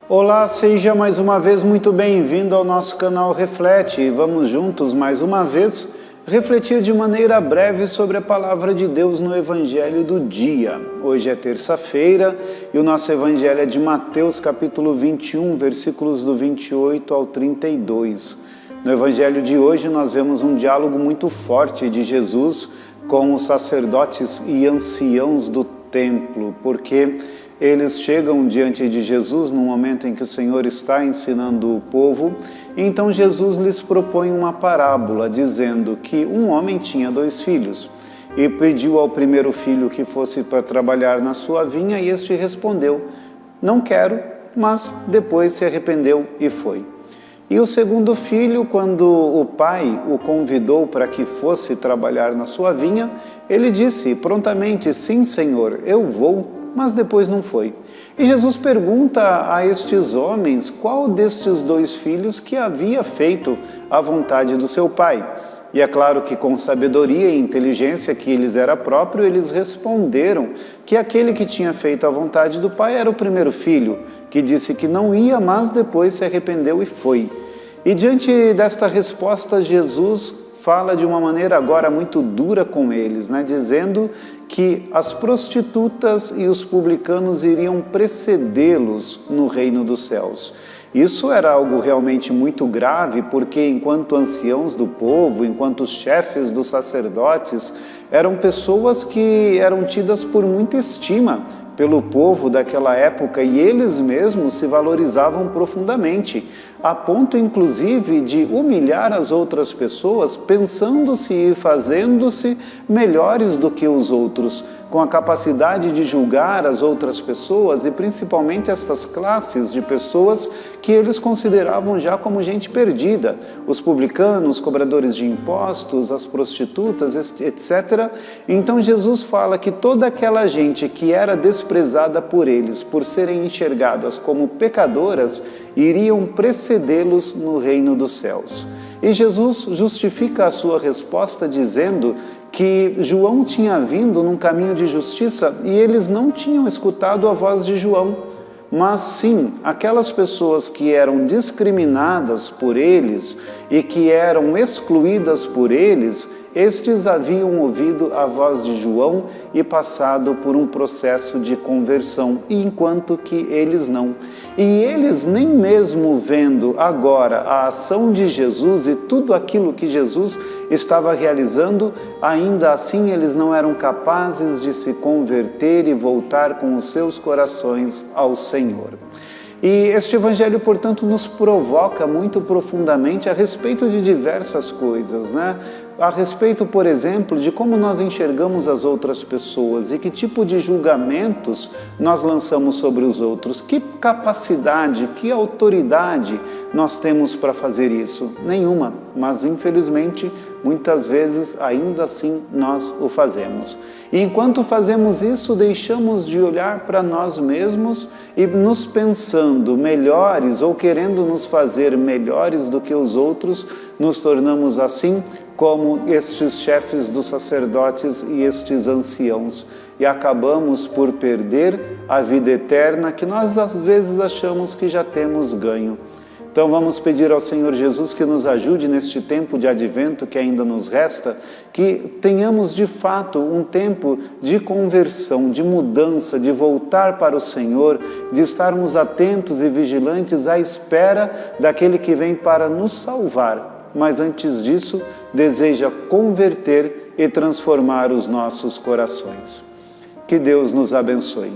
Olá, seja mais uma vez muito bem-vindo ao nosso canal Reflete e vamos juntos mais uma vez refletir de maneira breve sobre a Palavra de Deus no Evangelho do dia. Hoje é terça-feira e o nosso Evangelho é de Mateus capítulo 21, versículos do 28 ao 32. No Evangelho de hoje nós vemos um diálogo muito forte de Jesus com os sacerdotes e anciãos do templo, porque eles chegam diante de Jesus no momento em que o Senhor está ensinando o povo, e então Jesus lhes propõe uma parábola, dizendo que um homem tinha 2 filhos, e pediu ao primeiro filho que fosse para trabalhar na sua vinha, e este respondeu, não quero, mas depois se arrependeu e foi. E o segundo filho, quando o pai o convidou para que fosse trabalhar na sua vinha, ele disse prontamente, sim, Senhor, eu vou, mas depois não foi. E Jesus pergunta a estes homens qual destes 2 filhos que havia feito a vontade do seu pai. E é claro que com sabedoria e inteligência que lhes era próprio, eles responderam que aquele que tinha feito a vontade do pai era o primeiro filho, que disse que não ia, mas depois se arrependeu e foi. E diante desta resposta, Jesus fala de uma maneira agora muito dura com eles, dizendo que as prostitutas e os publicanos iriam precedê-los no reino dos céus. Isso era algo realmente muito grave, porque enquanto anciãos do povo, enquanto os chefes dos sacerdotes, eram pessoas que eram tidas por muita estima pelo povo daquela época e eles mesmos se valorizavam profundamente, a ponto inclusive de humilhar as outras pessoas, pensando-se e fazendo-se melhores do que os outros, com a capacidade de julgar as outras pessoas e principalmente estas classes de pessoas que eles consideravam já como gente perdida, os publicanos, cobradores de impostos, as prostitutas, etc. Então Jesus fala que toda aquela gente que era desprezada por eles, por serem enxergadas como pecadoras, iriam precedê-los no reino dos céus. E Jesus justifica a sua resposta dizendo que João tinha vindo num caminho de justiça e eles não tinham escutado a voz de João, mas sim aquelas pessoas que eram discriminadas por eles e que eram excluídas por eles, estes haviam ouvido a voz de João e passado por um processo de conversão, enquanto que eles não. E eles nem mesmo vendo agora a ação de Jesus e tudo aquilo que Jesus estava realizando, ainda assim eles não eram capazes de se converter e voltar com os seus corações ao Senhor. E este Evangelho, portanto, nos provoca muito profundamente a respeito de diversas coisas, A respeito, por exemplo, de como nós enxergamos as outras pessoas e que tipo de julgamentos nós lançamos sobre os outros. Que capacidade, que autoridade nós temos para fazer isso? Nenhuma, mas infelizmente, muitas vezes, ainda assim, nós o fazemos. E enquanto fazemos isso, deixamos de olhar para nós mesmos e nos pensando melhores ou querendo nos fazer melhores do que os outros, nos tornamos assim como estes chefes dos sacerdotes e estes anciãos, e acabamos por perder a vida eterna que nós às vezes achamos que já temos ganho. Então vamos pedir ao Senhor Jesus que nos ajude neste tempo de advento que ainda nos resta, que tenhamos de fato um tempo de conversão, de mudança, de voltar para o Senhor, de estarmos atentos e vigilantes à espera daquele que vem para nos salvar. Mas antes disso, deseja converter e transformar os nossos corações. Que Deus nos abençoe.